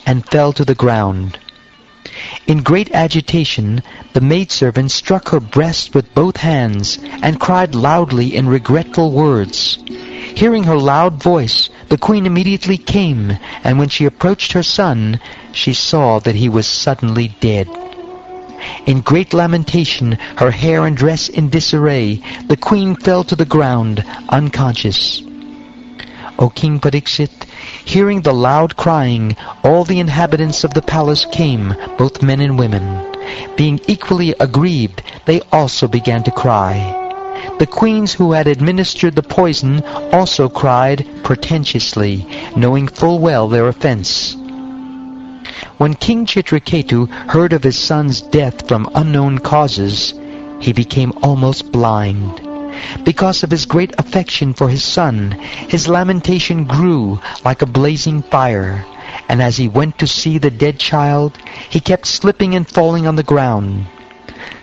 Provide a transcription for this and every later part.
and fell to the ground. In great agitation, the maidservant struck her breast with both hands and cried loudly in regretful words. Hearing her loud voice, the queen immediately came, and when she approached her son, she saw that he was suddenly dead. In great lamentation, her hair and dress in disarray, the queen fell to the ground, unconscious. O King Parikshit, hearing the loud crying, all the inhabitants of the palace came, both men and women. Being equally aggrieved, they also began to cry. The queens who had administered the poison also cried portentously, knowing full well their offense. When King Chitraketu heard of his son's death from unknown causes, he became almost blind. Because of his great affection for his son, his lamentation grew like a blazing fire, and as he went to see the dead child, he kept slipping and falling on the ground.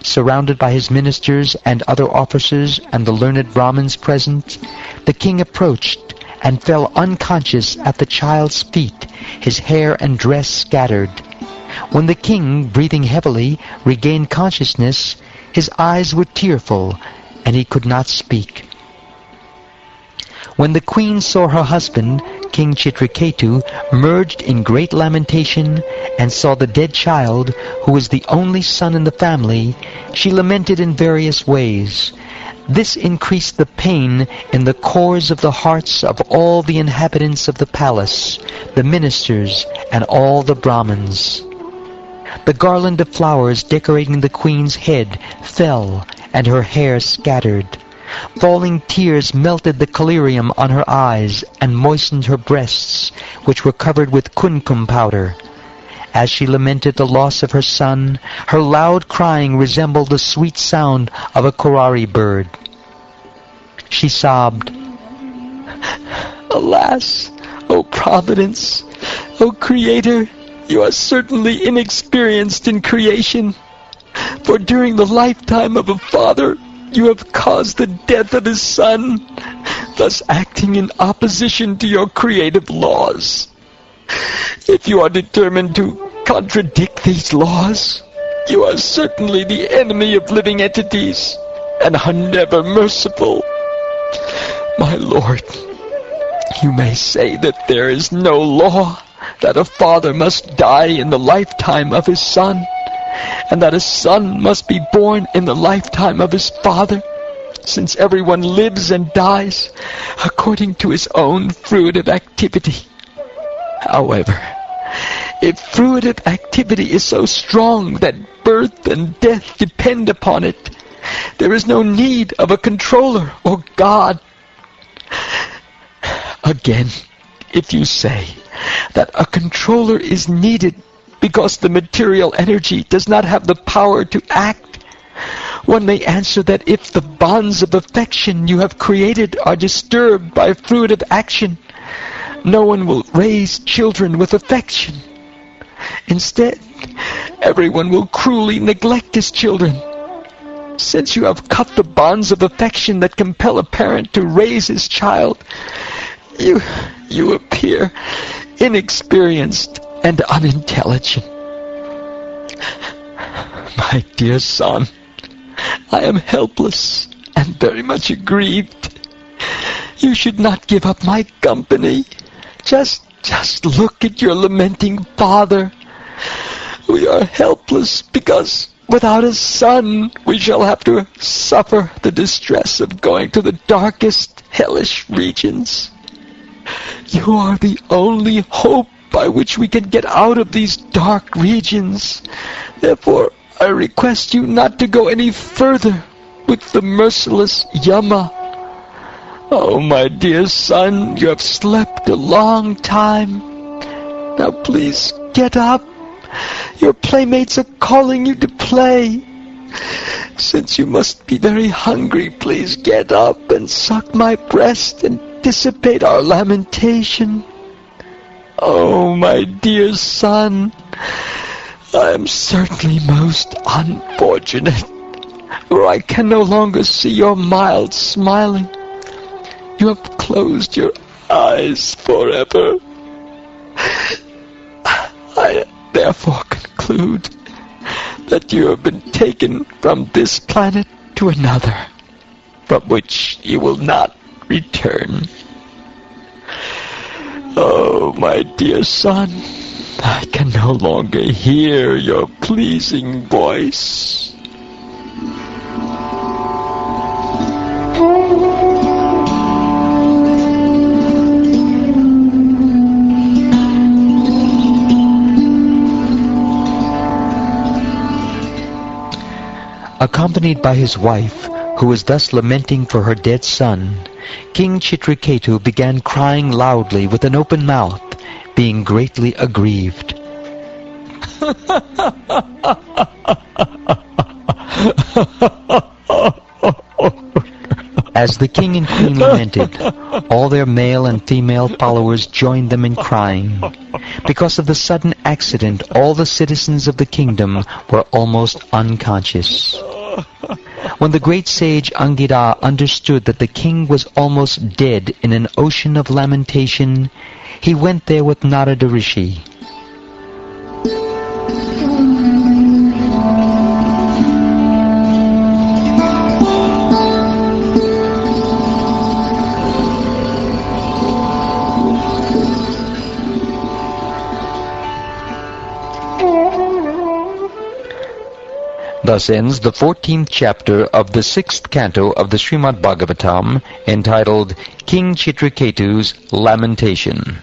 Surrounded by his ministers and other officers and the learned Brahmins present, the king approached and fell unconscious at the child's feet, his hair and dress scattered. When the king, breathing heavily, regained consciousness, his eyes were tearful, and he could not speak. When the queen saw her husband, King Chitraketu, merged in great lamentation, and saw the dead child, who was the only son in the family, she lamented in various ways. This increased the pain in the cores of the hearts of all the inhabitants of the palace, the ministers, and all the Brahmins. The garland of flowers decorating the queen's head fell, and her hair scattered. Falling tears melted the collyrium on her eyes and moistened her breasts, which were covered with kumkum powder. As she lamented the loss of her son, her loud crying resembled the sweet sound of a korari bird. She sobbed, "Alas, O Providence, O Creator, you are certainly inexperienced in creation. For during the lifetime of a father, you have caused the death of his son, thus acting in opposition to your creative laws. If you are determined to contradict these laws, you are certainly the enemy of living entities, and are never merciful. My lord, you may say that there is no law, that a father must die in the lifetime of his son, and that a son must be born in the lifetime of his father, since everyone lives and dies according to his own fruitive activity. However, if fruitive activity is so strong that birth and death depend upon it, there is no need of a controller or God. Again, if you say that a controller is needed because the material energy does not have the power to act, one may answer that if the bonds of affection you have created are disturbed by fruitive action, no one will raise children with affection. Instead, everyone will cruelly neglect his children. Since you have cut the bonds of affection that compel a parent to raise his child, you appear inexperienced and unintelligent. My dear son, I am helpless and very much aggrieved. You should not give up my company. Just look at your lamenting father. We are helpless because without a son we shall have to suffer the distress of going to the darkest hellish regions. You are the only hope by which we can get out of these dark regions. Therefore, I request you not to go any further with the merciless Yama. Oh, my dear son, you have slept a long time. Now please get up. Your playmates are calling you to play. Since you must be very hungry, please get up and suck my breast and dissipate our lamentation. Oh, my dear son, I am certainly most unfortunate, for I can no longer see your mild smiling. You have closed your eyes forever. therefore conclude that you have been taken from this planet to another, from which you will not return. Oh, my dear son, I can no longer hear your pleasing voice. Accompanied by his wife, who was thus lamenting for her dead son, King Chitraketu began crying loudly with an open mouth, being greatly aggrieved. As the king and queen lamented, all their male and female followers joined them in crying. Because of the sudden accident, all the citizens of the kingdom were almost unconscious. When the great sage Angida understood that the king was almost dead in an ocean of lamentation, he went there with Narada Rishi. Thus ends the 14th chapter of the 6th canto of the Shrimad Bhagavatam, entitled King Chitraketu's Lamentation.